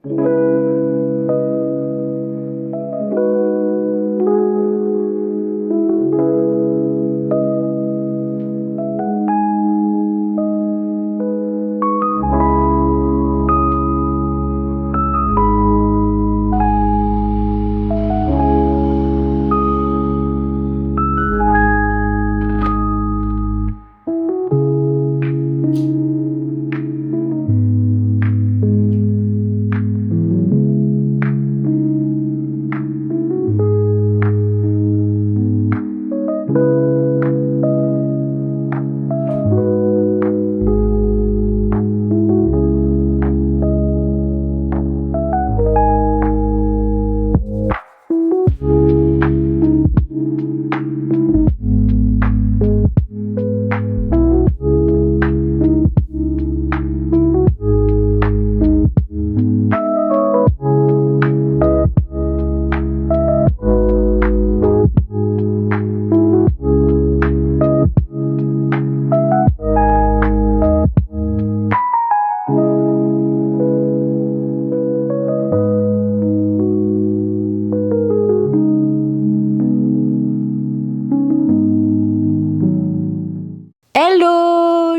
Hello!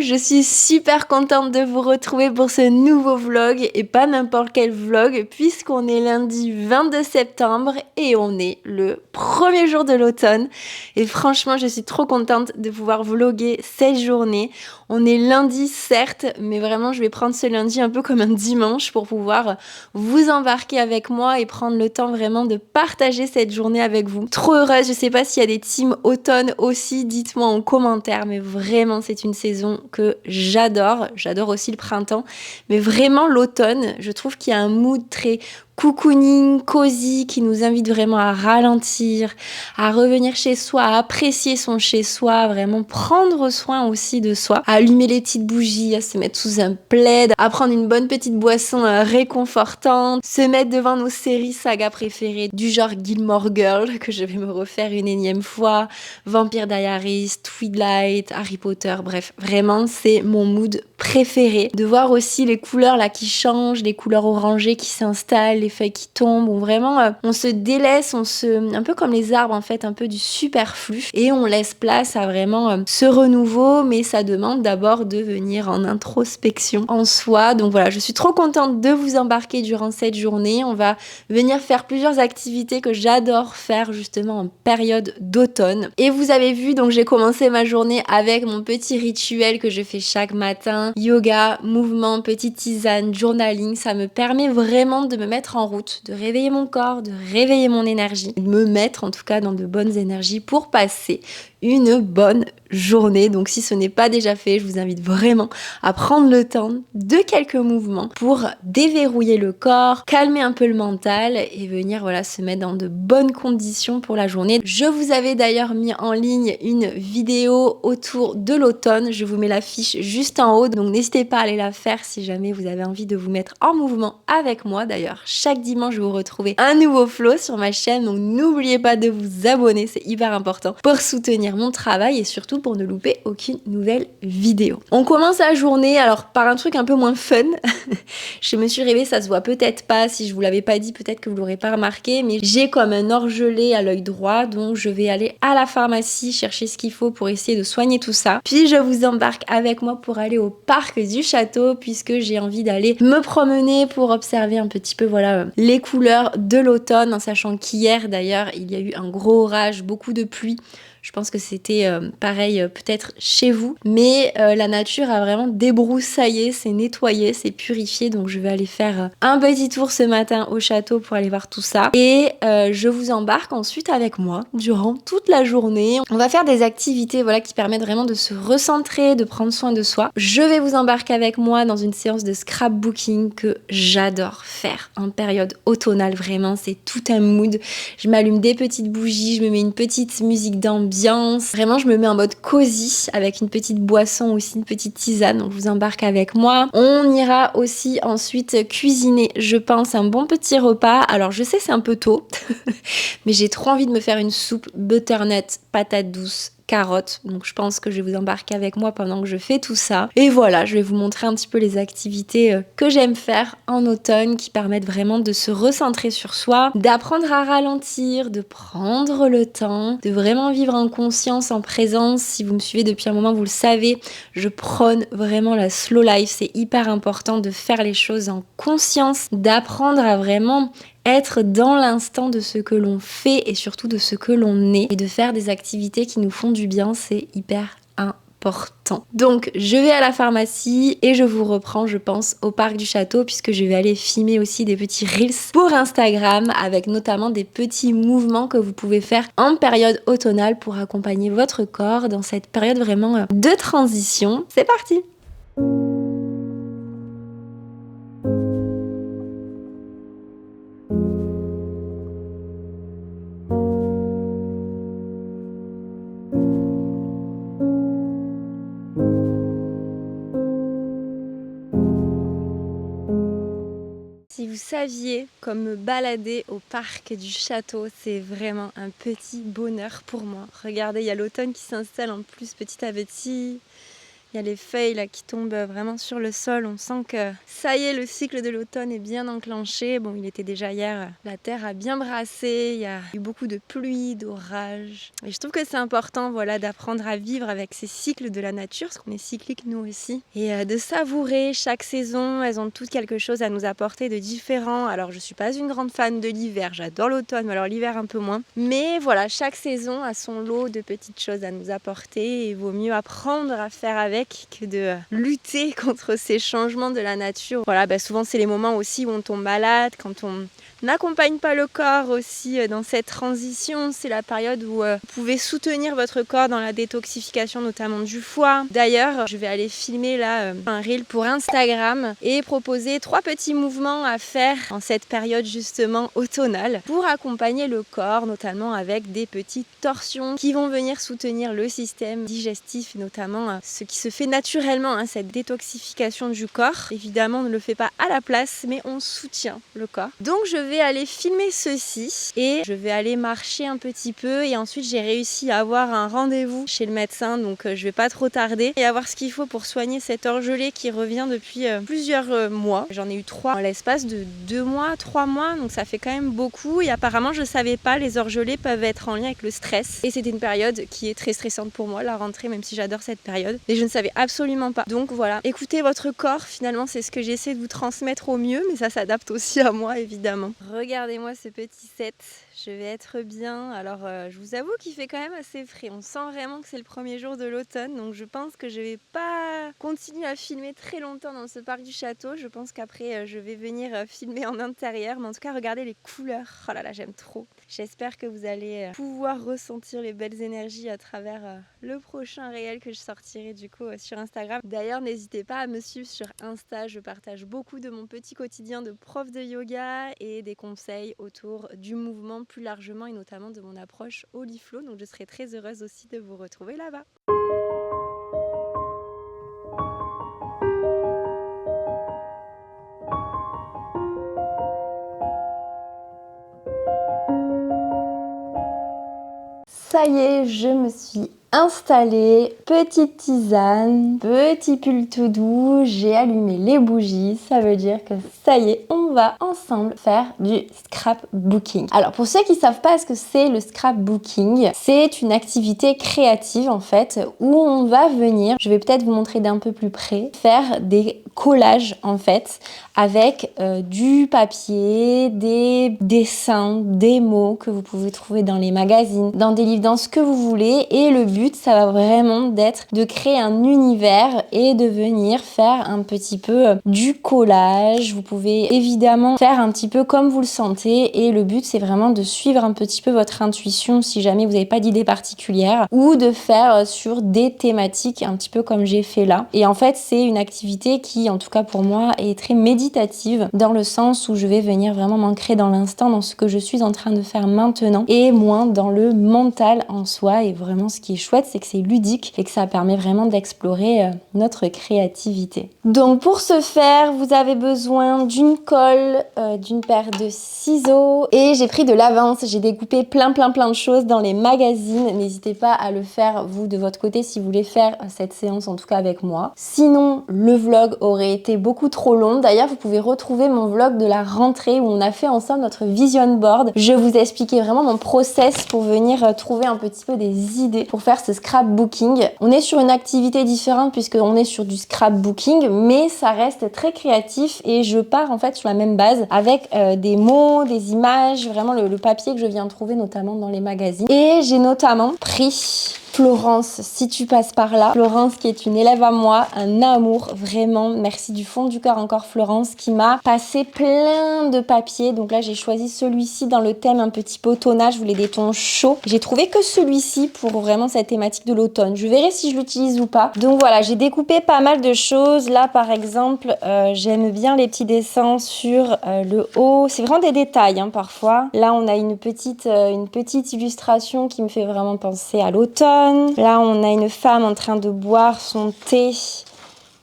Je suis super contente de vous retrouver pour ce nouveau vlog et pas n'importe quel vlog puisqu'on est lundi 22 septembre et on est le premier jour de l'automne et franchement je suis trop contente de pouvoir vlogger cette journée. On est lundi certes mais vraiment je vais prendre ce lundi un peu comme un dimanche pour pouvoir vous embarquer avec moi et prendre le temps vraiment de partager cette journée avec vous. Trop heureuse, je sais pas s'il y a des teams automne aussi, dites-moi en commentaire mais vraiment c'est une saison que j'adore aussi le printemps, mais vraiment l'automne, je trouve qu'il y a un mood très cocooning, cosy, qui nous invite vraiment à ralentir, à revenir chez soi, à apprécier son chez soi, vraiment prendre soin aussi de soi, à allumer les petites bougies, à se mettre sous un plaid, à prendre une bonne petite boisson réconfortante, se mettre devant nos séries sagas préférées du genre Gilmore Girl, que je vais me refaire une énième fois, Vampire Diaries, Twilight, Harry Potter, bref, vraiment c'est mon mood préféré. De voir aussi les couleurs là qui changent, les couleurs orangées qui s'installent, les feuilles qui tombent, où vraiment on se délaisse, un peu comme les arbres en fait, un peu du superflu et on laisse place à vraiment ce renouveau, mais ça demande d'abord de venir en introspection en soi. Donc voilà, je suis trop contente de vous embarquer durant cette journée. On va venir faire plusieurs activités que j'adore faire justement en période d'automne. Et vous avez vu, donc j'ai commencé ma journée avec mon petit rituel que je fais chaque matin. Yoga, mouvement, petite tisane, journaling, ça me permet vraiment de me mettre en route, de réveiller mon corps, de réveiller mon énergie, de me mettre en tout cas dans de bonnes énergies pour passer une bonne journée. Donc si ce n'est pas déjà fait, je vous invite vraiment à prendre le temps de quelques mouvements pour déverrouiller le corps, calmer un peu le mental et venir voilà se mettre dans de bonnes conditions pour la journée. Je vous avais d'ailleurs mis en ligne une vidéo autour de l'automne, je vous mets l'affiche juste en haut, donc n'hésitez pas à aller la faire si jamais vous avez envie de vous mettre en mouvement avec moi. D'ailleurs chaque dimanche je vous retrouvez un nouveau flow sur ma chaîne, donc n'oubliez pas de vous abonner, c'est hyper important pour soutenir mon travail et surtout pour ne louper aucune nouvelle vidéo. On commence la journée alors par un truc un peu moins fun. Je me suis réveillée, ça se voit peut-être pas, si je vous l'avais pas dit peut-être que vous l'aurez pas remarqué, mais j'ai comme un orgelet à l'œil droit, donc je vais aller à la pharmacie chercher ce qu'il faut pour essayer de soigner tout ça. Puis je vous embarque avec moi pour aller au parc du château puisque j'ai envie d'aller me promener pour observer un petit peu voilà les couleurs de l'automne, en sachant qu'hier d'ailleurs il y a eu un gros orage, beaucoup de pluie. Je pense que c'était pareil peut-être chez vous. Mais la nature a vraiment débroussaillé, c'est nettoyé, c'est purifié. Donc je vais aller faire un petit tour ce matin au château pour aller voir tout ça. Et je vous embarque ensuite avec moi durant toute la journée. On va faire des activités voilà, qui permettent vraiment de se recentrer, de prendre soin de soi. Je vais vous embarquer avec moi dans une séance de scrapbooking que j'adore faire en période automnale. Vraiment, c'est tout un mood. Je m'allume des petites bougies, je me mets une petite musique d'ambiance. Vraiment, je me mets en mode cosy avec une petite boisson aussi, une petite tisane. Donc, je vous embarque avec moi. On ira aussi ensuite cuisiner, je pense, un bon petit repas. Alors, je sais, c'est un peu tôt, mais j'ai trop envie de me faire une soupe butternut, patates douces, carotte. Donc je pense que je vais vous embarquer avec moi pendant que je fais tout ça. Et voilà, je vais vous montrer un petit peu les activités que j'aime faire en automne qui permettent vraiment de se recentrer sur soi, d'apprendre à ralentir, de prendre le temps, de vraiment vivre en conscience, en présence. Si vous me suivez depuis un moment, vous le savez, je prône vraiment la slow life. C'est hyper important de faire les choses en conscience, d'apprendre à vraiment être dans l'instant de ce que l'on fait et surtout de ce que l'on est et de faire des activités qui nous font du bien, c'est hyper important. Donc je vais à la pharmacie et je vous reprends, je pense, au parc du château puisque je vais aller filmer aussi des petits reels pour Instagram avec notamment des petits mouvements que vous pouvez faire en période automnale pour accompagner votre corps dans cette période vraiment de transition. C'est parti! Si vous saviez comme me balader au parc du château, c'est vraiment un petit bonheur pour moi. Regardez, il y a l'automne qui s'installe en plus petit à petit. Il y a les feuilles là qui tombent vraiment sur le sol. On sent que ça y est, le cycle de l'automne est bien enclenché. Bon, il était déjà hier. La terre a bien brassé. Il y a eu beaucoup de pluie, d'orage. Et je trouve que c'est important, voilà, d'apprendre à vivre avec ces cycles de la nature, parce qu'on est cyclique nous aussi. Et de savourer chaque saison. Elles ont toutes quelque chose à nous apporter de différent. Alors, je suis pas une grande fan de l'hiver. J'adore l'automne, mais alors l'hiver un peu moins. Mais voilà, chaque saison a son lot de petites choses à nous apporter. Et il vaut mieux apprendre à faire avec que de lutter contre ces changements de la nature. Voilà, souvent c'est les moments aussi où on tombe malade, quand on n'accompagne pas le corps aussi dans cette transition. C'est la période où vous pouvez soutenir votre corps dans la détoxification notamment du foie. D'ailleurs, je vais aller filmer là un reel pour Instagram et proposer 3 petits mouvements à faire en cette période justement automnale pour accompagner le corps, notamment avec des petites torsions qui vont venir soutenir le système digestif et notamment ce qui se fait naturellement, cette détoxification du corps. Évidemment, on ne le fait pas à la place, mais on soutient le corps. Donc je vais aller filmer ceci et je vais aller marcher un petit peu et ensuite j'ai réussi à avoir un rendez-vous chez le médecin, donc je vais pas trop tarder et avoir ce qu'il faut pour soigner cette orgelée qui revient depuis plusieurs mois. J'en ai eu 3 en l'espace de 2 mois, 3 mois, donc ça fait quand même beaucoup et apparemment je savais pas, les orgelées peuvent être en lien avec le stress et c'était une période qui est très stressante pour moi, la rentrée, même si j'adore cette période, et je ne savais absolument pas. Donc voilà, écoutez votre corps, finalement c'est ce que j'essaie de vous transmettre au mieux, mais ça s'adapte aussi à moi évidemment. Regardez-moi ce petit set, je vais être bien. Alors je vous avoue qu'il fait quand même assez frais, on sent vraiment que c'est le premier jour de l'automne, donc je pense que je vais pas continuer à filmer très longtemps dans ce parc du château. Je pense qu'après je vais venir filmer en intérieur, mais en tout cas regardez les couleurs, oh là là j'aime trop. J'espère que vous allez pouvoir ressentir les belles énergies à travers le prochain réel que je sortirai du coup sur Instagram. D'ailleurs n'hésitez pas à me suivre sur Insta, je partage beaucoup de mon petit quotidien de prof de yoga et des conseils autour du mouvement plus largement et notamment de mon approche Oliflow, donc je serai très heureuse aussi de vous retrouver là-bas. Ça y est, je me suis installée, petite tisane, petit pull tout doux, j'ai allumé les bougies, ça veut dire que ça y est, on va ensemble faire du scrapbooking. Alors pour ceux qui savent pas ce que c'est le scrapbooking, c'est une activité créative en fait où on va venir, je vais peut-être vous montrer d'un peu plus près, faire des collages en fait avec du papier, des dessins, des mots que vous pouvez trouver dans les magazines, dans des livres, dans ce que vous voulez, et le but ça va vraiment d'être de créer un univers et de venir faire un petit peu du collage. Vous pouvez évidemment faire un petit peu comme vous le sentez et le but c'est vraiment de suivre un petit peu votre intuition si jamais vous n'avez pas d'idée particulière ou de faire sur des thématiques un petit peu comme j'ai fait là. Et en fait c'est une activité qui en tout cas pour moi est très méditative dans le sens où je vais venir vraiment m'ancrer dans l'instant, dans ce que je suis en train de faire maintenant et moins dans le mental en soi. Et vraiment ce qui est chouette c'est que c'est ludique et que ça permet vraiment d'explorer notre créativité. Donc pour ce faire vous avez besoin d'une colle colle, d'une paire de ciseaux et j'ai pris de l'avance. J'ai découpé plein de choses dans les magazines. N'hésitez pas à le faire vous de votre côté si vous voulez faire cette séance en tout cas avec moi. Sinon, le vlog aurait été beaucoup trop long. D'ailleurs, vous pouvez retrouver mon vlog de la rentrée où on a fait ensemble notre vision board. Je vous ai expliqué vraiment mon process pour venir trouver un petit peu des idées pour faire ce scrapbooking. On est sur une activité différente puisqu'on est sur du scrapbooking, mais ça reste très créatif et je pars en fait sur la même base avec des mots, des images, vraiment le papier que je viens trouver notamment dans les magazines. Et j'ai notamment pris Florence, si tu passes par là. Florence qui est une élève à moi, un amour, vraiment. Merci du fond du cœur encore Florence qui m'a passé plein de papiers. Donc là j'ai choisi celui-ci dans le thème un petit peu automnal. Je voulais des tons chauds. J'ai trouvé que celui-ci pour vraiment cette thématique de l'automne. Je verrai si je l'utilise ou pas. Donc voilà, j'ai découpé pas mal de choses. Là par exemple, j'aime bien les petits dessins sur le haut. C'est vraiment des détails hein, parfois. Là on a une petite illustration qui me fait vraiment penser à l'automne. Là, on a une femme en train de boire son thé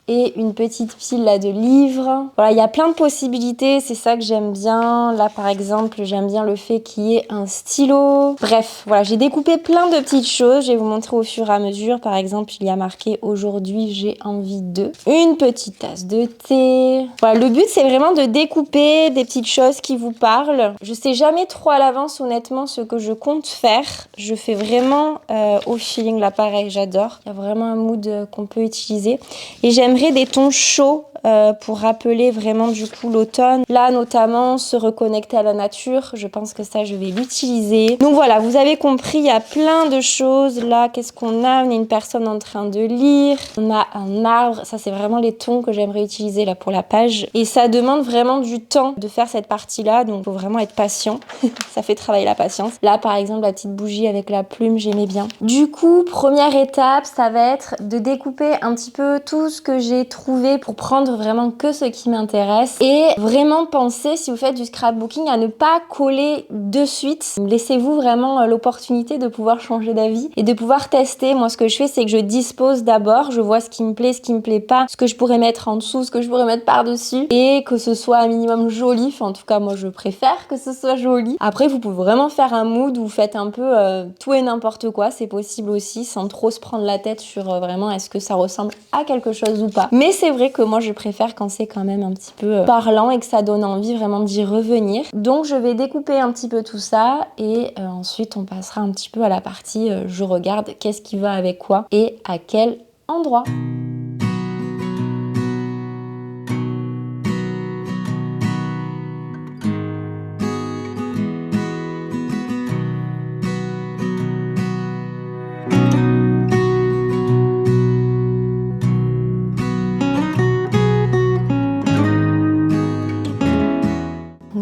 et une petite pile là de livres. Voilà, il y a plein de possibilités, c'est ça que j'aime bien. Là, par exemple, j'aime bien le fait qu'il y ait un stylo. Bref, voilà, j'ai découpé plein de petites choses. Je vais vous montrer au fur et à mesure. Par exemple, il y a marqué « Aujourd'hui, j'ai envie de… » Une petite tasse de thé. Voilà, le but, c'est vraiment de découper des petites choses qui vous parlent. Je sais jamais trop à l'avance, honnêtement, ce que je compte faire. Je fais vraiment au feeling, là, pareil, j'adore. Il y a vraiment un mood qu'on peut utiliser. Et j'aimerais des tons chauds pour rappeler vraiment du coup l'automne. Là notamment se reconnecter à la nature, je pense que ça je vais l'utiliser. Donc voilà, vous avez compris, il y a plein de choses. Là qu'est-ce qu'on a? On a une personne en train de lire, on a un arbre, ça c'est vraiment les tons que j'aimerais utiliser là pour la page. Et ça demande vraiment du temps de faire cette partie là, donc il faut vraiment être patient. Ça fait travailler la patience. Là par exemple la petite bougie avec la plume, j'aimais bien. Du coup, première étape, ça va être de découper un petit peu tout ce que j'ai trouvé pour prendre vraiment que ce qui m'intéresse et vraiment penser, si vous faites du scrapbooking, à ne pas coller de suite. Laissez-vous vraiment l'opportunité de pouvoir changer d'avis et de pouvoir tester. Moi, ce que je fais, c'est que je dispose d'abord, je vois ce qui me plaît, ce qui me plaît pas, ce que je pourrais mettre en dessous, ce que je pourrais mettre par-dessus et que ce soit un minimum joli. Enfin, en tout cas, moi, je préfère que ce soit joli. Après, vous pouvez vraiment faire un mood où vous faites un peu tout et n'importe quoi. C'est possible aussi, sans trop se prendre la tête sur vraiment est-ce que ça ressemble à quelque chose ou pas. Mais c'est vrai que moi je préfère quand c'est quand même un petit peu parlant et que ça donne envie vraiment d'y revenir. Donc je vais découper un petit peu tout ça et ensuite on passera un petit peu à la partie je regarde qu'est-ce qui va avec quoi et à quel endroit.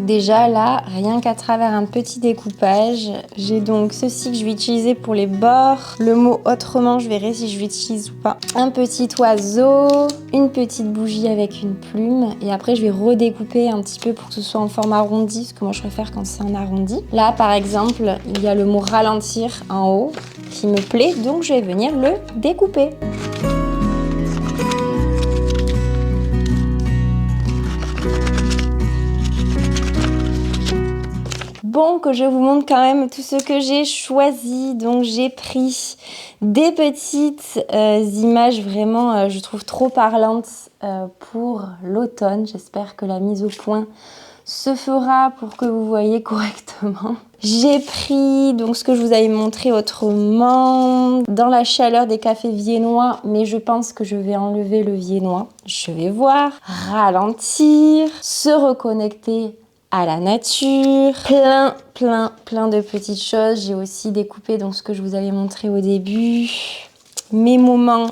Déjà là, rien qu'à travers un petit découpage, j'ai donc ceci que je vais utiliser pour les bords. Le mot autrement, je verrai si je l'utilise ou pas. Un petit oiseau, une petite bougie avec une plume. Et après, je vais redécouper un petit peu pour que ce soit en forme arrondi, parce que moi, je préfère quand c'est en arrondi. Là, par exemple, il y a le mot ralentir en haut qui me plaît, donc je vais venir le découper. Bon, que je vous montre quand même tout ce que j'ai choisi. Donc j'ai pris des petites images vraiment, je trouve, trop parlantes pour l'automne. J'espère que la mise au point se fera pour que vous voyez correctement. J'ai pris donc ce que je vous avais montré autrement dans la chaleur des cafés viennois, mais je pense que je vais enlever le viennois. Je vais voir, ralentir, se reconnecter à la nature, plein de petites choses. J'ai aussi découpé donc ce que je vous avais montré au début, mes moments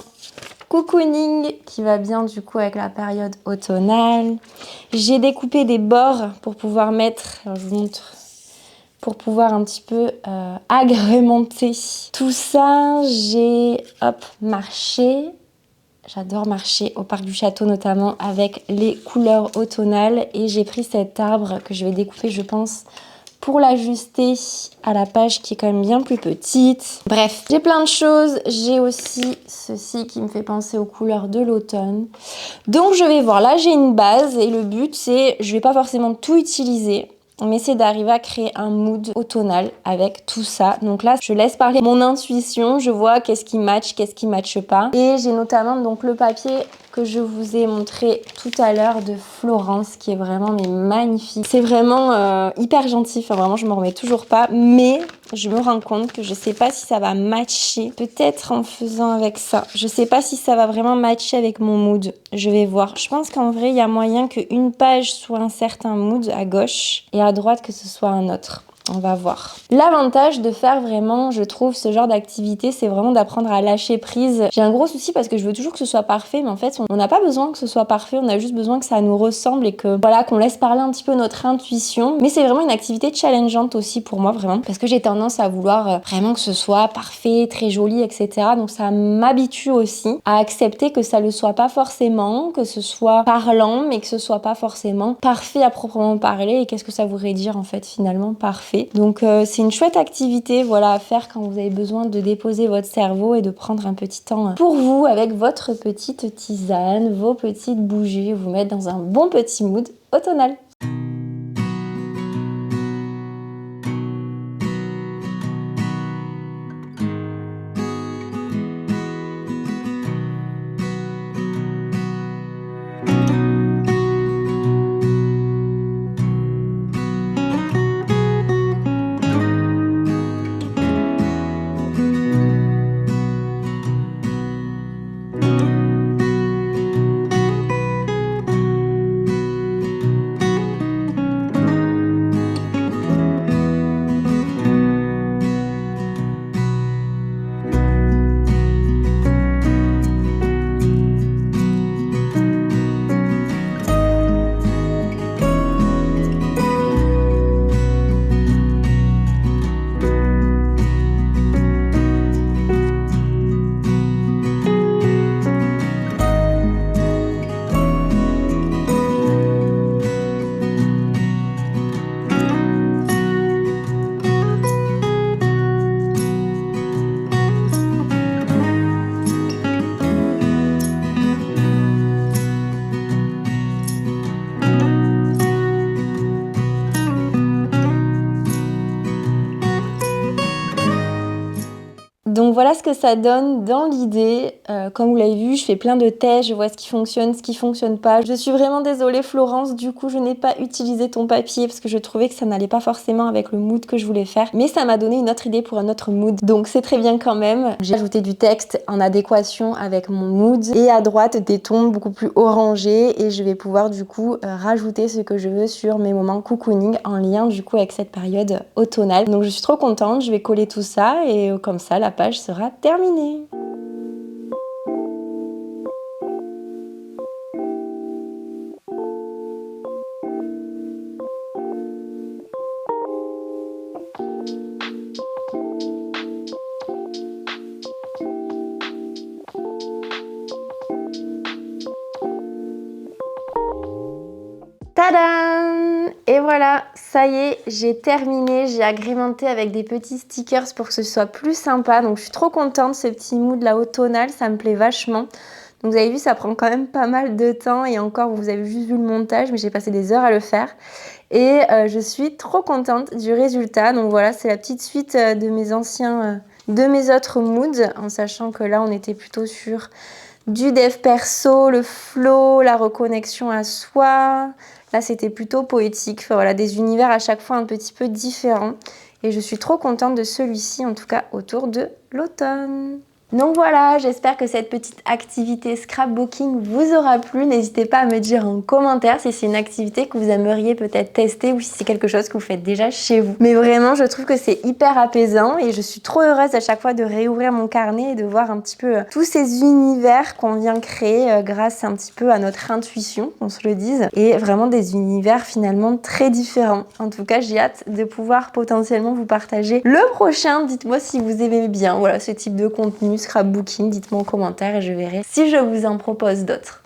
cocooning qui va bien du coup avec la période automnale. J'ai découpé des bords pour pouvoir mettre, alors je vous montre, pour pouvoir un petit peu agrémenter tout ça. J'ai marché. J'adore marcher au parc du château notamment avec les couleurs automnales et j'ai pris cet arbre que je vais découper je pense pour l'ajuster à la page qui est quand même bien plus petite. Bref, j'ai plein de choses. J'ai aussi ceci qui me fait penser aux couleurs de l'automne. Donc je vais voir, là j'ai une base et le but c'est, je vais pas forcément tout utiliser, mais c'est d'arriver à créer un mood automnal avec tout ça. Donc là, je laisse parler mon intuition, je vois qu'est-ce qui match, qu'est-ce qui matche pas. Et j'ai notamment donc le papier que je vous ai montré tout à l'heure de Florence, qui est vraiment mais magnifique. C'est vraiment hyper gentil, enfin vraiment je m'en remets toujours pas, mais je me rends compte que je sais pas si ça va matcher, peut-être en faisant avec ça. Je sais pas si ça va vraiment matcher avec mon mood, je vais voir. Je pense qu'en vrai, il y a moyen qu'une page soit un certain mood à gauche et à droite que ce soit un autre. On va voir. L'avantage de faire vraiment, je trouve, ce genre d'activité, c'est vraiment d'apprendre à lâcher prise. J'ai un gros souci parce que je veux toujours que ce soit parfait, mais en fait, on n'a pas besoin que ce soit parfait, on a juste besoin que ça nous ressemble et que, voilà, qu'on laisse parler un petit peu notre intuition. Mais c'est vraiment une activité challengeante aussi pour moi, vraiment, parce que j'ai tendance à vouloir vraiment que ce soit parfait, très joli, etc. Donc ça m'habitue aussi à accepter que ça le soit pas forcément, que ce soit parlant, mais que ce soit pas forcément parfait à proprement parler. Et qu'est-ce que ça voudrait dire, en fait, finalement, parfait. Donc c'est une chouette activité, voilà, à faire quand vous avez besoin de déposer votre cerveau et de prendre un petit temps pour vous avec votre petite tisane, vos petites bougies, vous mettre dans un bon petit mood automnal. Donc voilà ce que ça donne dans l'idée. Comme vous l'avez vu, je fais plein de tests, je vois ce qui fonctionne pas. Je suis vraiment désolée Florence, du coup je n'ai pas utilisé ton papier parce que je trouvais que ça n'allait pas forcément avec le mood que je voulais faire. Mais ça m'a donné une autre idée pour un autre mood, donc c'est très bien quand même. J'ai ajouté du texte en adéquation avec mon mood et à droite des tons beaucoup plus orangés et je vais pouvoir du coup rajouter ce que je veux sur mes moments cocooning en lien du coup avec cette période automnale. Donc je suis trop contente, je vais coller tout ça et comme ça la page sera terminée. Tadam! Et voilà, ça y est, j'ai terminé, j'ai agrémenté avec des petits stickers pour que ce soit plus sympa. Donc je suis trop contente, ce petit mood là automnal, ça me plaît vachement. Donc vous avez vu, ça prend quand même pas mal de temps et encore, vous avez juste vu le montage, mais j'ai passé des heures à le faire. Et je suis trop contente du résultat. Donc voilà, c'est la petite suite de mes autres moods, en sachant que là, on était plutôt sur du dev perso, le flow, la reconnexion à soi. Là, c'était plutôt poétique. Enfin, voilà, des univers à chaque fois un petit peu différents. Et je suis trop contente de celui-ci, en tout cas autour de l'automne. Donc voilà, j'espère que cette petite activité scrapbooking vous aura plu. N'hésitez pas à me dire en commentaire si c'est une activité que vous aimeriez peut-être tester ou si c'est quelque chose que vous faites déjà chez vous. Mais vraiment, je trouve que c'est hyper apaisant et je suis trop heureuse à chaque fois de réouvrir mon carnet et de voir un petit peu tous ces univers qu'on vient créer grâce un petit peu à notre intuition, qu'on se le dise, et vraiment des univers finalement très différents. En tout cas, j'ai hâte de pouvoir potentiellement vous partager le prochain. Dites-moi si vous aimez bien voilà, ce type de contenu scrapbooking, dites-moi en commentaire et je verrai si je vous en propose d'autres.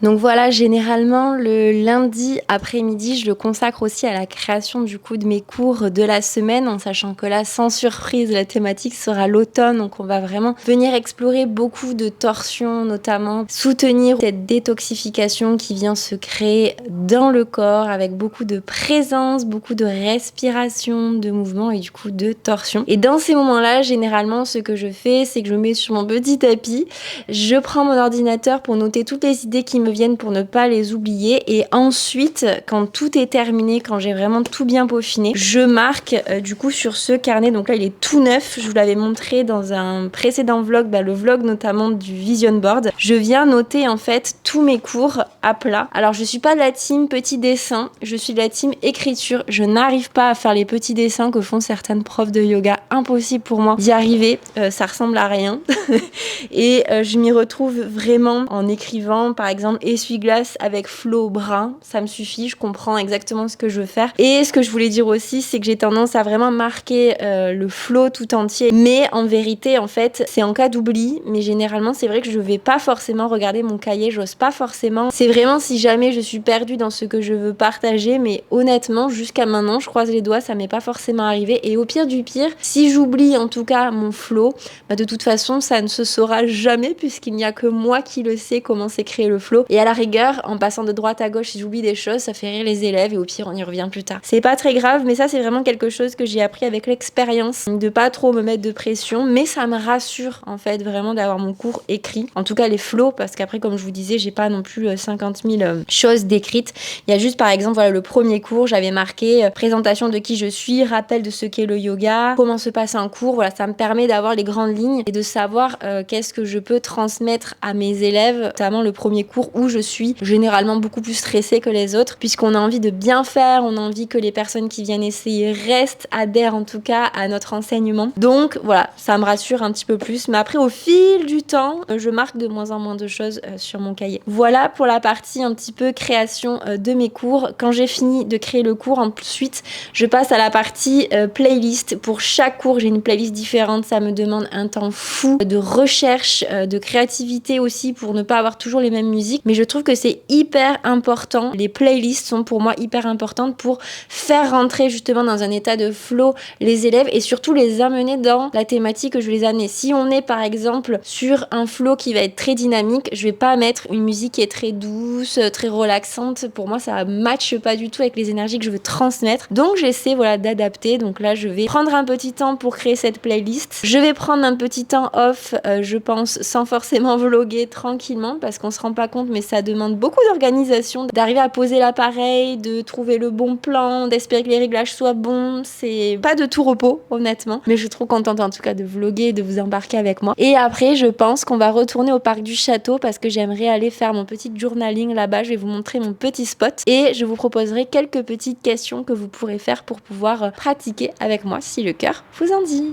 Donc voilà, généralement le lundi après-midi, je le consacre aussi à la création du coup de mes cours de la semaine, en sachant que là, sans surprise, la thématique sera l'automne, donc on va vraiment venir explorer beaucoup de torsions, notamment soutenir cette détoxification qui vient se créer dans le corps avec beaucoup de présence, beaucoup de respiration, de mouvement et du coup de torsion. Et dans ces moments-là, généralement, ce que je fais, c'est que je me mets sur mon petit tapis, je prends mon ordinateur pour noter toutes les idées qui me viennent pour ne pas les oublier et ensuite quand tout est terminé, quand j'ai vraiment tout bien peaufiné, je marque du coup sur ce carnet. Donc là il est tout neuf, je vous l'avais montré dans un précédent vlog, le vlog notamment du vision board. Je viens noter en fait tous mes cours à plat. Alors je suis pas de la team petit dessin, je suis de la team écriture. Je n'arrive pas à faire les petits dessins que font certaines profs de yoga, impossible pour moi d'y arriver, ça ressemble à rien. Et je m'y retrouve vraiment en écrivant par exemple essuie-glace avec flot brun, ça me suffit, je comprends exactement ce que je veux faire. Et ce que je voulais dire aussi, c'est que j'ai tendance à vraiment marquer le flot tout entier, mais en vérité en fait c'est en cas d'oubli, mais généralement c'est vrai que je vais pas forcément regarder mon cahier, j'ose pas forcément, c'est vraiment si jamais je suis perdue dans ce que je veux partager, mais honnêtement jusqu'à maintenant je croise les doigts, ça m'est pas forcément arrivé. Et au pire du pire, si j'oublie en tout cas mon flow, de toute façon ça ne se saura jamais puisqu'il n'y a que moi qui le sais comment c'est créé le flow. Et à la rigueur, en passant de droite à gauche, si j'oublie des choses, ça fait rire les élèves et au pire on y revient plus tard. C'est pas très grave, mais ça c'est vraiment quelque chose que j'ai appris avec l'expérience, de pas trop me mettre de pression, mais ça me rassure en fait vraiment d'avoir mon cours écrit, en tout cas les flows, parce qu'après comme je vous disais, j'ai pas non plus 50 000 choses décrites. Il y a juste par exemple voilà le premier cours, j'avais marqué présentation de qui je suis, rappel de ce qu'est le yoga, comment se passe un cours, voilà, ça me permet d'avoir les grandes lignes et de savoir qu'est-ce que je peux transmettre à mes élèves, notamment le premier cours où je suis généralement beaucoup plus stressée que les autres, puisqu'on a envie de bien faire, on a envie que les personnes qui viennent essayer restent, adhèrent en tout cas à notre enseignement. Donc voilà, ça me rassure un petit peu plus, mais après au fil du temps, je marque de moins en moins de choses sur mon cahier. Voilà pour la partie un petit peu création de mes cours. Quand j'ai fini de créer le cours, ensuite je passe à la partie playlist. Pour chaque cours, j'ai une playlist différente, ça me demande un temps fou de recherche, de créativité aussi pour ne pas avoir toujours les mêmes musiques, mais je trouve que c'est hyper important. Les playlists sont pour moi hyper importantes pour faire rentrer justement dans un état de flow les élèves et surtout les amener dans la thématique que je vais les amener. Si on est par exemple sur un flow qui va être très dynamique, je vais pas mettre une musique qui est très douce, très relaxante. Pour moi, ça matche pas du tout avec les énergies que je veux transmettre. Donc j'essaie voilà d'adapter. Donc là, je vais prendre un petit temps pour créer cette playlist. Je vais prendre un petit temps off, je pense, sans forcément vlogger tranquillement parce qu'on se rend pas compte, mais ça demande beaucoup d'organisation, d'arriver à poser l'appareil, de trouver le bon plan, d'espérer que les réglages soient bons. C'est pas de tout repos, honnêtement, mais je suis trop contente en tout cas de vlogger et de vous embarquer avec moi. Et après, je pense qu'on va retourner au parc du château parce que j'aimerais aller faire mon petit journaling là-bas. Je vais vous montrer mon petit spot et je vous proposerai quelques petites questions que vous pourrez faire pour pouvoir pratiquer avec moi si le cœur vous en dit.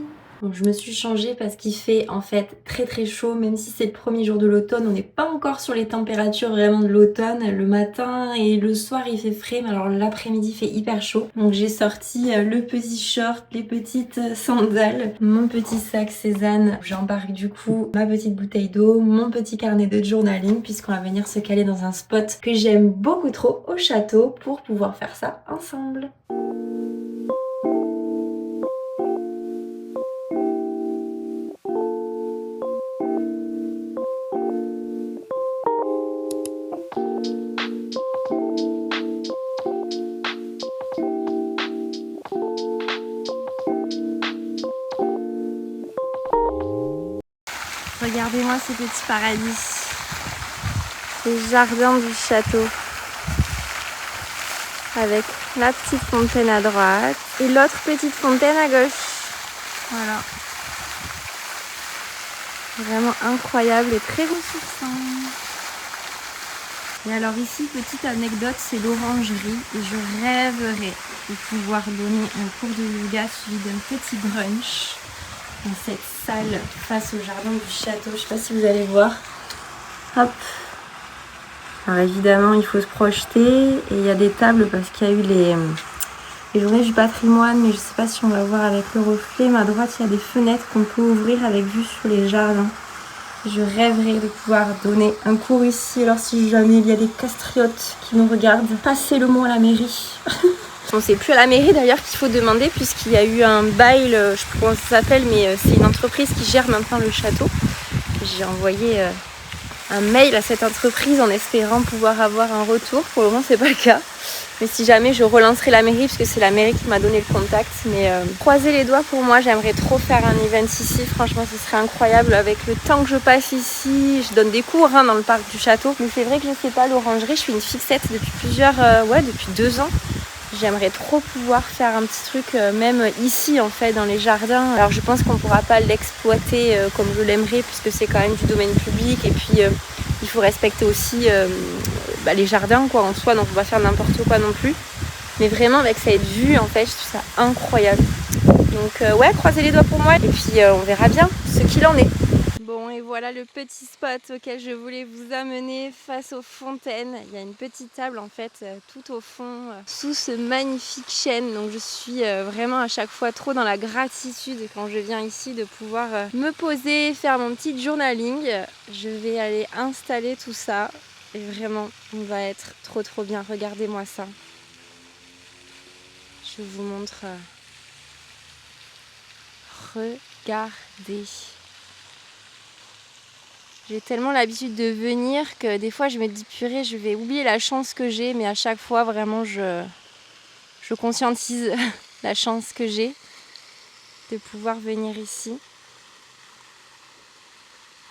Donc je me suis changée parce qu'il fait en fait très très chaud, même si c'est le premier jour de l'automne, on n'est pas encore sur les températures vraiment de l'automne. Le matin et le soir il fait frais, mais alors l'après-midi il fait hyper chaud. Donc j'ai sorti le petit short, les petites sandales, mon petit sac Cézanne. J'embarque du coup ma petite bouteille d'eau, mon petit carnet de journaling, puisqu'on va venir se caler dans un spot que j'aime beaucoup trop au château pour pouvoir faire ça ensemble. Regardez-moi ce petit paradis, les jardins du château, avec la petite fontaine à droite et l'autre petite fontaine à gauche. Voilà. Vraiment incroyable et très ressourçant. Et alors ici, petite anecdote, c'est l'orangerie et je rêverais de pouvoir donner un cours de yoga suivi d'un petit brunch dans cette salle face au jardin du château. Je sais pas si vous allez voir. Hop. Alors évidemment, il faut se projeter et il y a des tables parce qu'il y a eu les journées du patrimoine, mais je sais pas si on va voir avec le reflet. Mais à droite, il y a des fenêtres qu'on peut ouvrir avec vue sur les jardins. Je rêverais de pouvoir donner un cours ici. Alors si jamais il y a des castriotes qui nous regardent, passez le mot à la mairie. Bon, c'est plus à la mairie d'ailleurs qu'il faut demander puisqu'il y a eu un bail, je sais pas comment ça s'appelle, mais c'est une entreprise qui gère maintenant le château. J'ai envoyé un mail à cette entreprise en espérant pouvoir avoir un retour. Pour le moment, c'est pas le cas. Mais si jamais, je relancerai la mairie parce que c'est la mairie qui m'a donné le contact. Mais croisez les doigts pour moi, j'aimerais trop faire un event ici. Franchement, ce serait incroyable avec le temps que je passe ici. Je donne des cours dans le parc du château. Mais c'est vrai que je sais pas, l'orangerie, je suis une fixette depuis depuis 2 ans. J'aimerais trop pouvoir faire un petit truc même ici en fait dans les jardins. Alors je pense qu'on ne pourra pas l'exploiter comme je l'aimerais puisque c'est quand même du domaine public et puis il faut respecter aussi les jardins quoi en soi, donc on va faire n'importe quoi non plus. Mais vraiment avec cette vue en fait je trouve ça incroyable. Donc ouais, croisez les doigts pour moi et puis on verra bien ce qu'il en est. Bon et voilà le petit spot auquel je voulais vous amener face aux fontaines. Il y a une petite table en fait tout au fond sous ce magnifique chêne. Donc je suis vraiment à chaque fois trop dans la gratitude quand je viens ici de pouvoir me poser, faire mon petit journaling. Je vais aller installer tout ça et vraiment on va être trop bien. Regardez-moi ça. Je vous montre. Regardez. J'ai tellement l'habitude de venir que des fois je me dis purée, je vais oublier la chance que j'ai, mais à chaque fois vraiment je conscientise la chance que j'ai de pouvoir venir ici.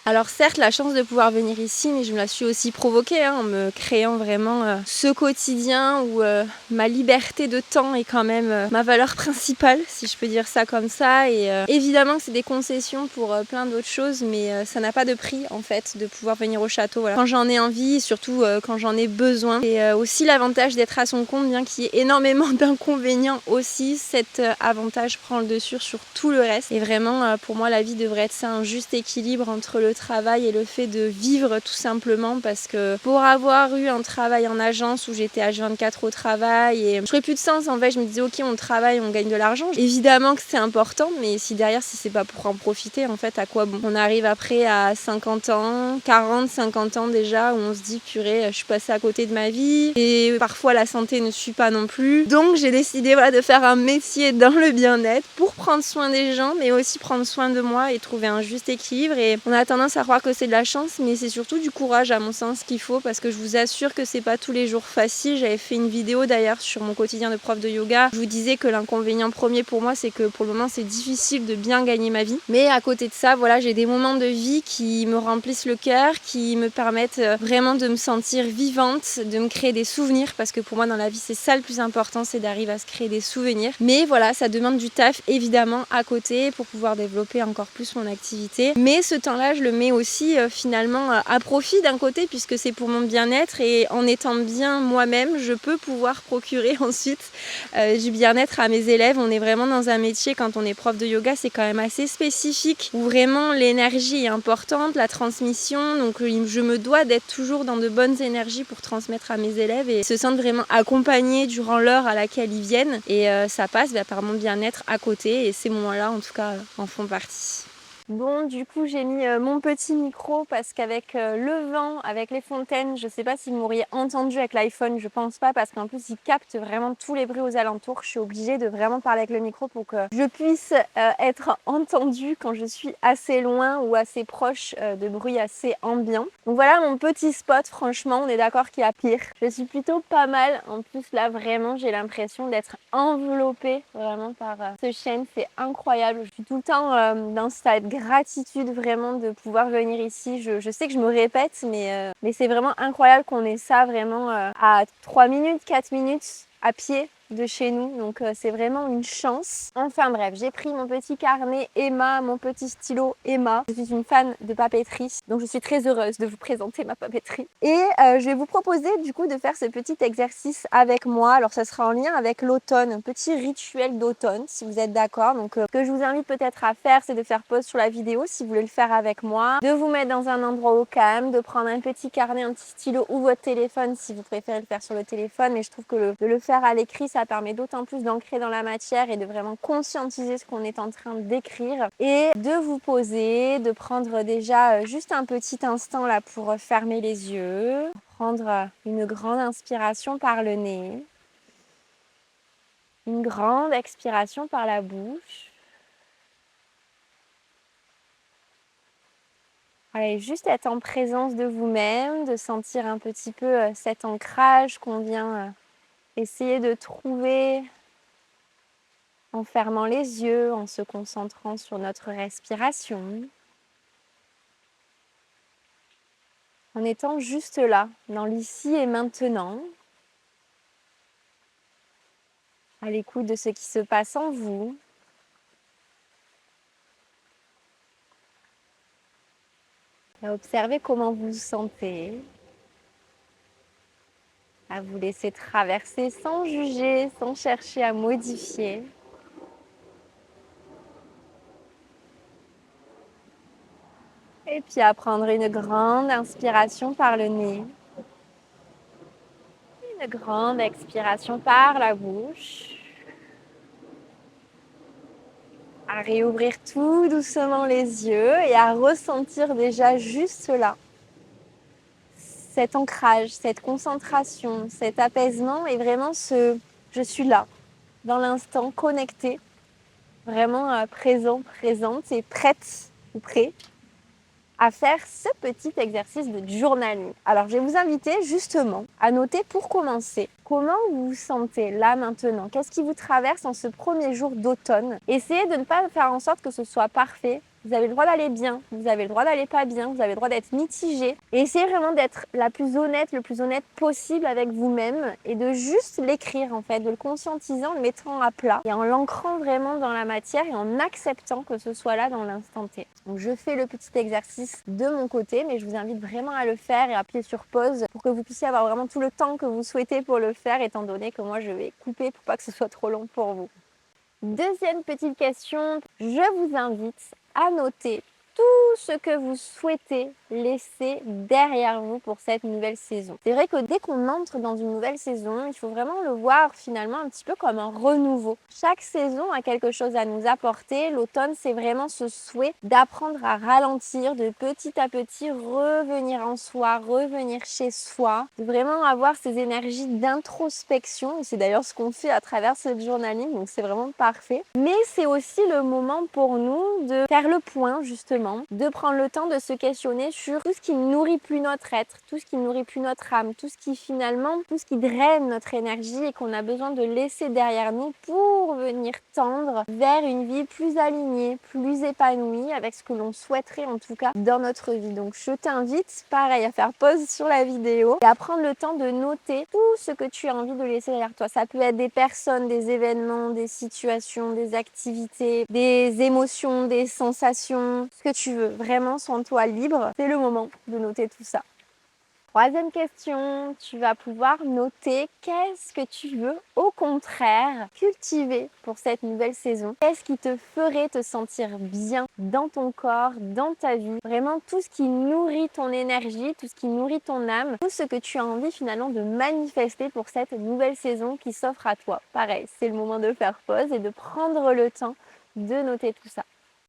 Alors certes, la chance de pouvoir venir ici, mais je me la suis aussi provoquée en me créant vraiment ce quotidien où ma liberté de temps est quand même ma valeur principale, si je peux dire ça comme ça. Et évidemment que c'est des concessions pour plein d'autres choses, mais ça n'a pas de prix en fait de pouvoir venir au château. Voilà. Quand j'en ai envie, surtout quand j'en ai besoin. Et aussi l'avantage d'être à son compte, bien qu'il y ait énormément d'inconvénients aussi, cet avantage prend le dessus sur tout le reste. Et vraiment, pour moi, la vie devrait être ça, un juste équilibre entre le travail et le fait de vivre tout simplement parce que pour avoir eu un travail en agence où j'étais H24 au travail et je ferais plus de sens en fait, je me disais ok on travaille, on gagne de l'argent, évidemment que c'est important mais si derrière si c'est pas pour en profiter en fait à quoi bon. On arrive après à 50 ans, 40, 50 ans déjà où on se dit purée je suis passée à côté de ma vie et parfois la santé ne suit pas non plus, donc j'ai décidé voilà, de faire un métier dans le bien-être pour prendre soin des gens mais aussi prendre soin de moi et trouver un juste équilibre. Et on a tendance à croire que c'est de la chance mais c'est surtout du courage à mon sens qu'il faut parce que je vous assure que c'est pas tous les jours facile. J'avais fait une vidéo d'ailleurs sur mon quotidien de prof de yoga, je vous disais que l'inconvénient premier pour moi c'est que pour le moment c'est difficile de bien gagner ma vie, mais à côté de ça voilà j'ai des moments de vie qui me remplissent le cœur, qui me permettent vraiment de me sentir vivante, de me créer des souvenirs parce que pour moi dans la vie c'est ça le plus important, c'est d'arriver à se créer des souvenirs. Mais voilà, ça demande du taf évidemment à côté pour pouvoir développer encore plus mon activité, mais ce temps-là je le mets aussi finalement à profit d'un côté puisque c'est pour mon bien-être et en étant bien moi-même je peux pouvoir procurer ensuite du bien-être à mes élèves. On est vraiment dans un métier quand on est prof de yoga, c'est quand même assez spécifique où vraiment l'énergie est importante, la transmission, donc je me dois d'être toujours dans de bonnes énergies pour transmettre à mes élèves et se sentent vraiment accompagnés durant l'heure à laquelle ils viennent et ça passe par mon bien-être à côté et ces moments-là en tout cas en font partie. Bon, du coup, j'ai mis mon petit micro parce qu'avec le vent, avec les fontaines, je sais pas si vous m'auriez entendu avec l'iPhone, je pense pas parce qu'en plus, il capte vraiment tous les bruits aux alentours. Je suis obligée de vraiment parler avec le micro pour que je puisse être entendue quand je suis assez loin ou assez proche de bruits assez ambiants. Donc voilà mon petit spot, franchement, on est d'accord qu'il y a pire. Je suis plutôt pas mal. En plus, là, vraiment, j'ai l'impression d'être enveloppée vraiment par ce chêne. C'est incroyable. Je suis tout le temps dans cette gratitude vraiment de pouvoir venir ici. Je sais que je me répète, mais c'est vraiment incroyable qu'on ait ça vraiment à 3 minutes, 4 minutes à pied de chez nous, donc c'est vraiment une chance. Enfin bref, j'ai pris mon petit carnet Emma, mon petit stylo Emma. Je suis une fan de papeterie, donc je suis très heureuse de vous présenter ma papeterie. Et je vais vous proposer du coup de faire ce petit exercice avec moi. Alors ça sera en lien avec l'automne, un petit rituel d'automne si vous êtes d'accord. Donc ce que je vous invite peut-être à faire, c'est de faire pause sur la vidéo si vous voulez le faire avec moi, de vous mettre dans un endroit au calme, de prendre un petit carnet, un petit stylo ou votre téléphone si vous préférez le faire sur le téléphone, mais je trouve que de le faire à l'écrit, ça permet d'autant plus d'ancrer dans la matière et de vraiment conscientiser ce qu'on est en train d'écrire. Et de vous poser, de prendre déjà juste un petit instant là pour fermer les yeux, prendre une grande inspiration par le nez, une grande expiration par la bouche. Allez, juste être en présence de vous-même, de sentir un petit peu cet ancrage qu'on vient essayer de trouver en fermant les yeux, en se concentrant sur notre respiration, en étant juste là, dans l'ici et maintenant, à l'écoute de ce qui se passe en vous. À observer comment vous vous sentez, à vous laisser traverser sans juger, sans chercher à modifier. Et puis à prendre une grande inspiration par le nez, une grande expiration par la bouche. À réouvrir tout doucement les yeux et à ressentir déjà juste là cet ancrage, cette concentration, cet apaisement et vraiment je suis là, dans l'instant, connectée, vraiment présent, présente et prête ou prêt à faire ce petit exercice de journaling. Alors, je vais vous inviter justement à noter pour commencer comment vous vous sentez là maintenant. Qu'est-ce qui vous traverse en ce premier jour d'automne? Essayez de ne pas faire en sorte que ce soit parfait. Vous avez le droit d'aller bien, vous avez le droit d'aller pas bien, vous avez le droit d'être mitigé. Et essayez vraiment d'être le plus honnête possible avec vous-même et de juste l'écrire en fait, de le conscientiser en le mettant à plat et en l'ancrant vraiment dans la matière et en acceptant que ce soit là dans l'instant T. Donc je fais le petit exercice de mon côté, mais je vous invite vraiment à le faire et à appuyer sur pause pour que vous puissiez avoir vraiment tout le temps que vous souhaitez pour le faire, étant donné que moi je vais couper pour pas que ce soit trop long pour vous. Deuxième petite question, je vous invite à noter tout ce que vous souhaitez laisser derrière vous pour cette nouvelle saison. C'est vrai que dès qu'on entre dans une nouvelle saison, il faut vraiment le voir finalement un petit peu comme un renouveau. Chaque saison a quelque chose à nous apporter. L'automne, c'est vraiment ce souhait d'apprendre à ralentir, de petit à petit revenir en soi, revenir chez soi, de vraiment avoir ces énergies d'introspection. C'est d'ailleurs ce qu'on fait à travers ce journaling, donc c'est vraiment parfait. Mais c'est aussi le moment pour nous de faire le point justement, de prendre le temps de se questionner sur tout ce qui ne nourrit plus notre être, tout ce qui ne nourrit plus notre âme, tout ce qui draine notre énergie et qu'on a besoin de laisser derrière nous pour venir tendre vers une vie plus alignée, plus épanouie avec ce que l'on souhaiterait en tout cas dans notre vie. Donc je t'invite, pareil, à faire pause sur la vidéo et à prendre le temps de noter tout ce que tu as envie de laisser derrière toi. Ça peut être des personnes, des événements, des situations, des activités, des émotions, des sensations, ce que tu veux. Vraiment, sens-toi libre. C'est le moment de noter tout ça. Troisième question, tu vas pouvoir noter qu'est-ce que tu veux au contraire cultiver pour cette nouvelle saison. Qu'est-ce qui te ferait te sentir bien dans ton corps, dans ta vie. Vraiment tout ce qui nourrit ton énergie, tout ce qui nourrit ton âme, tout ce que tu as envie finalement de manifester pour cette nouvelle saison qui s'offre à toi. Pareil, c'est le moment de faire pause et de prendre le temps de noter tout ça.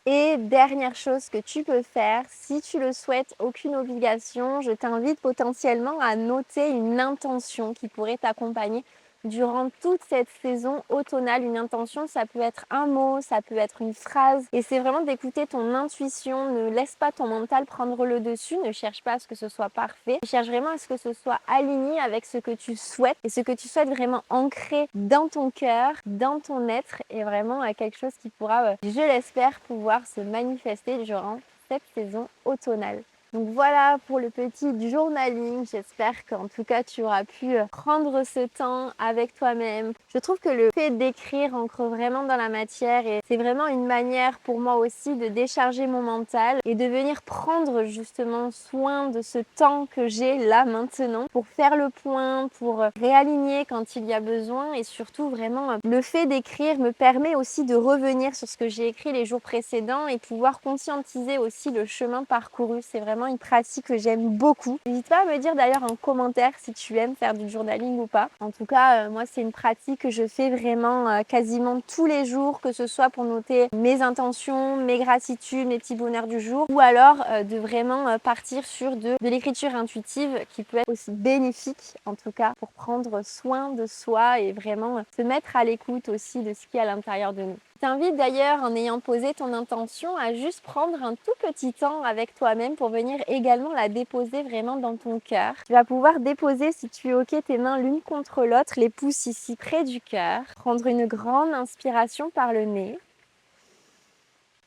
Et dernière chose que tu peux faire, si tu le souhaites, aucune obligation, je t'invite potentiellement à noter une intention qui pourrait t'accompagner durant toute cette saison automnale. Une intention, ça peut être un mot, ça peut être une phrase. Et c'est vraiment d'écouter ton intuition. Ne laisse pas ton mental prendre le dessus. Ne cherche pas à ce que ce soit parfait. Cherche vraiment à ce que ce soit aligné avec ce que tu souhaites. Et ce que tu souhaites vraiment ancrer dans ton cœur, dans ton être. Et vraiment à quelque chose qui pourra, je l'espère, pouvoir se manifester durant cette saison automnale. Donc voilà pour le petit journaling. J'espère qu'en tout cas tu auras pu prendre ce temps avec toi-même. Je trouve que le fait d'écrire ancre vraiment dans la matière et c'est vraiment une manière pour moi aussi de décharger mon mental et de venir prendre justement soin de ce temps que j'ai là maintenant pour faire le point, pour réaligner quand il y a besoin et surtout vraiment le fait d'écrire me permet aussi de revenir sur ce que j'ai écrit les jours précédents et pouvoir conscientiser aussi le chemin parcouru. C'est vraiment vraiment une pratique que j'aime beaucoup. N'hésite pas à me dire d'ailleurs en commentaire si tu aimes faire du journaling ou pas. En tout cas, moi c'est une pratique que je fais vraiment quasiment tous les jours, que ce soit pour noter mes intentions, mes gratitudes, mes petits bonheurs du jour, ou alors de vraiment partir sur de l'écriture intuitive qui peut être aussi bénéfique en tout cas pour prendre soin de soi et vraiment se mettre à l'écoute aussi de ce qui est à l'intérieur de nous. Je t'invite d'ailleurs, en ayant posé ton intention, à juste prendre un tout petit temps avec toi-même pour venir également la déposer vraiment dans ton cœur. Tu vas pouvoir déposer, si tu es OK, tes mains l'une contre l'autre, les pouces ici près du cœur. Prendre une grande inspiration par le nez.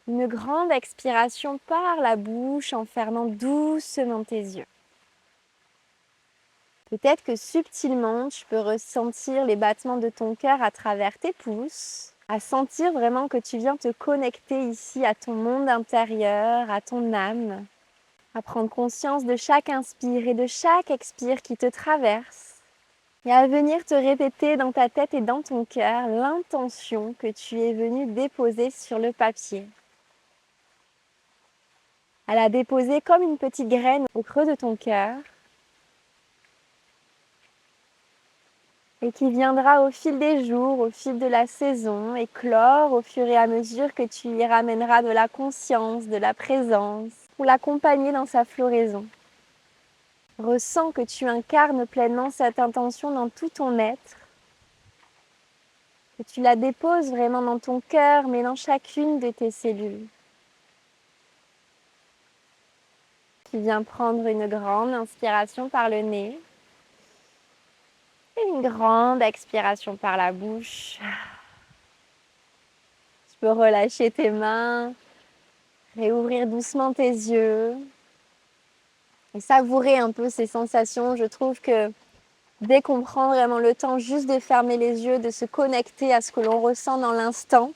Une grande expiration par la bouche en fermant doucement tes yeux. Peut-être que subtilement, tu peux ressentir les battements de ton cœur à travers tes pouces, à sentir vraiment que tu viens te connecter ici à ton monde intérieur, à ton âme, à prendre conscience de chaque inspire et de chaque expire qui te traverse, et à venir te répéter dans ta tête et dans ton cœur l'intention que tu es venu déposer sur le papier. À la déposer comme une petite graine au creux de ton cœur, et qui viendra au fil des jours, au fil de la saison, éclore au fur et à mesure que tu y ramèneras de la conscience, de la présence, pour l'accompagner dans sa floraison. Ressens que tu incarnes pleinement cette intention dans tout ton être, que tu la déposes vraiment dans ton cœur, mais dans chacune de tes cellules. Tu viens prendre une grande inspiration par le nez. Et une grande expiration par la bouche. Tu peux relâcher tes mains, réouvrir doucement tes yeux et savourer un peu ces sensations. Je trouve que dès qu'on prend vraiment le temps juste de fermer les yeux, de se connecter à ce que l'on ressent dans l'instant,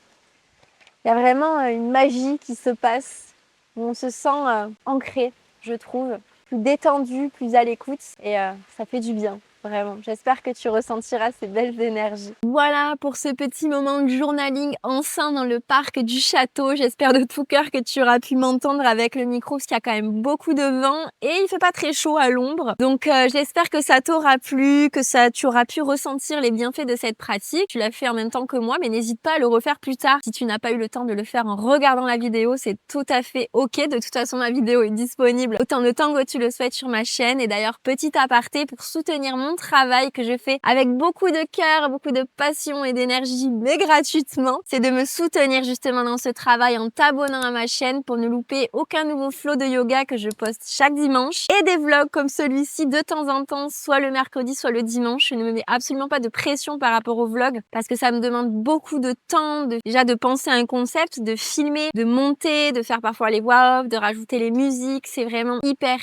il y a vraiment une magie qui se passe où on se sent ancré, je trouve, plus détendu, plus à l'écoute et ça fait du bien. Vraiment, j'espère que tu ressentiras ces belles énergies. Voilà pour ce petit moment de journaling ensemble dans le parc du château. J'espère de tout cœur que tu auras pu m'entendre avec le micro parce qu'il y a quand même beaucoup de vent et il fait pas très chaud à l'ombre. Donc j'espère que ça t'aura plu, que tu auras pu ressentir les bienfaits de cette pratique. Tu l'as fait en même temps que moi, mais n'hésite pas à le refaire plus tard. Si tu n'as pas eu le temps de le faire en regardant la vidéo, c'est tout à fait ok. De toute façon, ma vidéo est disponible autant de temps que tu le souhaites sur ma chaîne. Et d'ailleurs, petit aparté pour soutenir mon travail que je fais avec beaucoup de cœur, beaucoup de passion et d'énergie, mais gratuitement, c'est de me soutenir justement dans ce travail en t'abonnant à ma chaîne pour ne louper aucun nouveau flow de yoga que je poste chaque dimanche et des vlogs comme celui-ci de temps en temps, soit le mercredi, soit le dimanche. Je ne me mets absolument pas de pression par rapport aux vlogs parce que ça me demande beaucoup de temps, déjà de penser à un concept, de filmer, de monter, de faire parfois les voix off, de rajouter les musiques. C'est vraiment hyper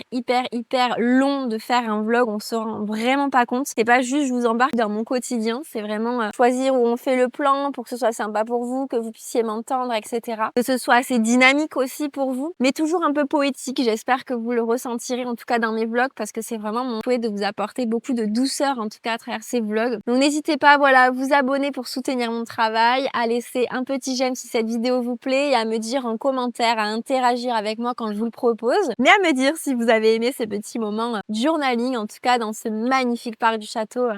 long de faire un vlog, on se rend vraiment pas compte. C'est pas juste je vous embarque dans mon quotidien, c'est vraiment choisir où on fait le plan pour que ce soit sympa pour vous, que vous puissiez m'entendre, etc. Que ce soit assez dynamique aussi pour vous, mais toujours un peu poétique. J'espère que vous le ressentirez en tout cas dans mes vlogs parce que c'est vraiment mon souhait de vous apporter beaucoup de douceur en tout cas à travers ces vlogs. Donc n'hésitez pas voilà, à vous abonner pour soutenir mon travail, à laisser un petit j'aime si cette vidéo vous plaît et à me dire en commentaire, à interagir avec moi quand je vous le propose, mais à me dire si vous avez aimé ces petits moments journaling en tout cas dans ce magnifique parc du château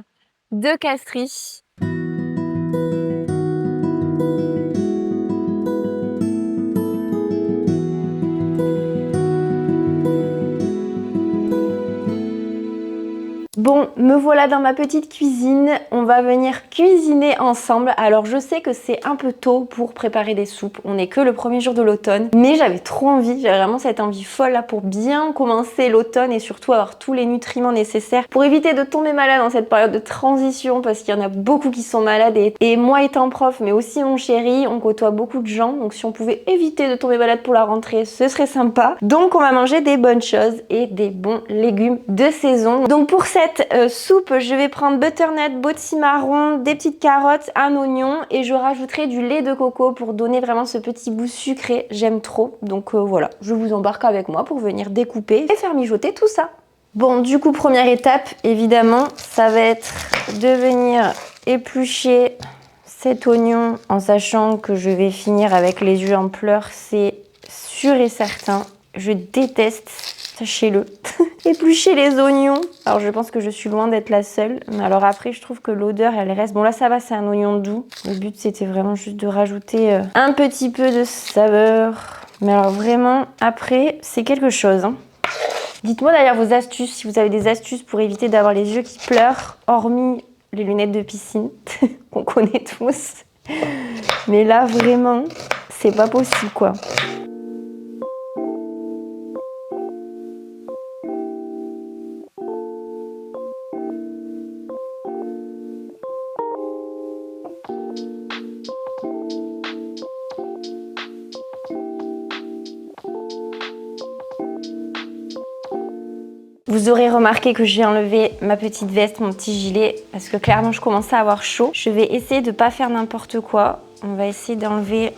de Castries. Bon, me voilà dans ma petite cuisine, on va venir cuisiner ensemble. Alors je sais que c'est un peu tôt pour préparer des soupes, on n'est que le premier jour de l'automne, mais j'avais trop envie, j'avais vraiment cette envie folle là pour bien commencer l'automne et surtout avoir tous les nutriments nécessaires pour éviter de tomber malade dans cette période de transition parce qu'il y en a beaucoup qui sont malades et moi étant prof, mais aussi mon chéri, on côtoie beaucoup de gens, donc si on pouvait éviter de tomber malade pour la rentrée, ce serait sympa. Donc on va manger des bonnes choses et des bons légumes de saison. Donc pour cette soupe, je vais prendre butternut, potimarron, des petites carottes, un oignon et je rajouterai du lait de coco pour donner vraiment ce petit goût sucré. J'aime trop. Donc voilà, je vous embarque avec moi pour venir découper et faire mijoter tout ça. Bon, du coup, première étape, évidemment, ça va être de venir éplucher cet oignon en sachant que je vais finir avec les yeux en pleurs, c'est sûr et certain. Je déteste, sachez-le, éplucher les oignons. Alors je pense que je suis loin d'être la seule. Mais alors après, je trouve que l'odeur, elle reste... Bon là, ça va, c'est un oignon doux. Le but, c'était vraiment juste de rajouter un petit peu de saveur. Mais alors vraiment, après, c'est quelque chose. Hein. Dites-moi d'ailleurs vos astuces, si vous avez des astuces pour éviter d'avoir les yeux qui pleurent, hormis les lunettes de piscine, qu'on connaît tous. Mais là, vraiment, c'est pas possible, quoi. Vous aurez remarqué que j'ai enlevé ma petite veste, mon petit gilet, parce que clairement je commençais à avoir chaud. Je vais essayer de ne pas faire n'importe quoi. On va essayer d'enlever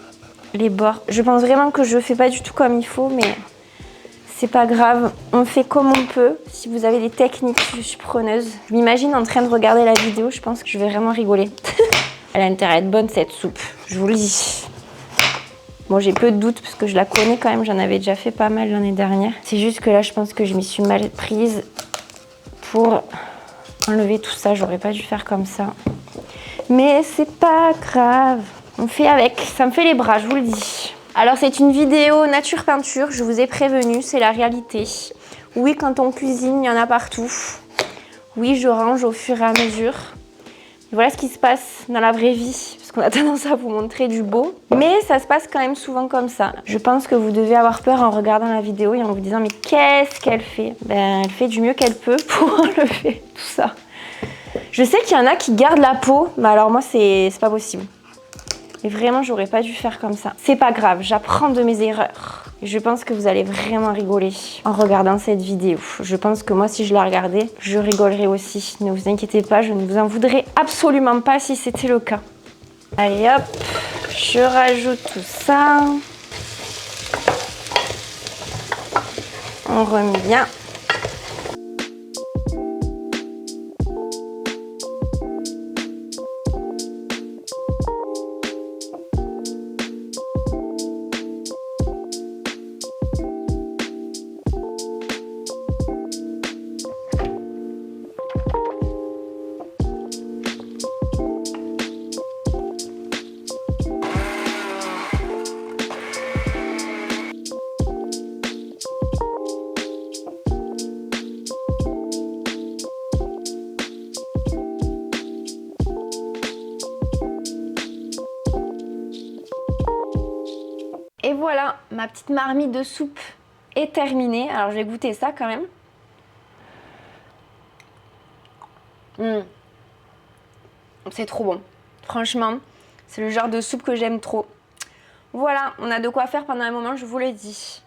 les bords. Je pense vraiment que je ne fais pas du tout comme il faut, mais c'est pas grave. On fait comme on peut. Si vous avez des techniques, je suis preneuse. Je m'imagine en train de regarder la vidéo, je pense que je vais vraiment rigoler. Elle a intérêt à être bonne cette soupe, je vous le dis. Bon, j'ai peu de doutes parce que je la connais quand même, j'en avais déjà fait pas mal l'année dernière. C'est juste que là, je pense que je m'y suis mal prise pour enlever tout ça. J'aurais pas dû faire comme ça. Mais c'est pas grave. On fait avec. Ça me fait les bras, je vous le dis. Alors, c'est une vidéo nature peinture. Je vous ai prévenu, c'est la réalité. Oui, quand on cuisine, il y en a partout. Oui, je range au fur et à mesure. Voilà ce qui se passe dans la vraie vie, parce qu'on a tendance à vous montrer du beau. Mais ça se passe quand même souvent comme ça. Je pense que vous devez avoir peur en regardant la vidéo et en vous disant « Mais qu'est-ce qu'elle fait ?» Ben, elle fait du mieux qu'elle peut pour enlever tout ça. Je sais qu'il y en a qui gardent la peau, mais alors moi, c'est pas possible. Et vraiment, j'aurais pas dû faire comme ça. C'est pas grave, j'apprends de mes erreurs. Et je pense que vous allez vraiment rigoler en regardant cette vidéo. Je pense que moi, si je la regardais, je rigolerais aussi. Ne vous inquiétez pas, je ne vous en voudrais absolument pas si c'était le cas. Allez hop, je rajoute tout ça. On remet bien. Et voilà, ma petite marmite de soupe est terminée. Alors je vais goûter ça quand même. C'est trop bon. Franchement, c'est le genre de soupe que j'aime trop. Voilà, on a de quoi faire pendant un moment, je vous le dis.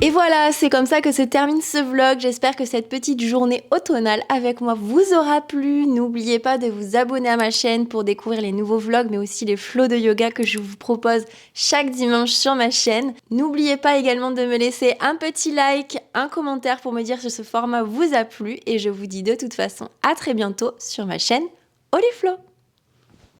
Et voilà, c'est comme ça que se termine ce vlog. J'espère que cette petite journée automnale avec moi vous aura plu. N'oubliez pas de vous abonner à ma chaîne pour découvrir les nouveaux vlogs, mais aussi les flows de yoga que je vous propose chaque dimanche sur ma chaîne. N'oubliez pas également de me laisser un petit like, un commentaire pour me dire si ce format vous a plu. Et je vous dis de toute façon à très bientôt sur ma chaine Oliflo.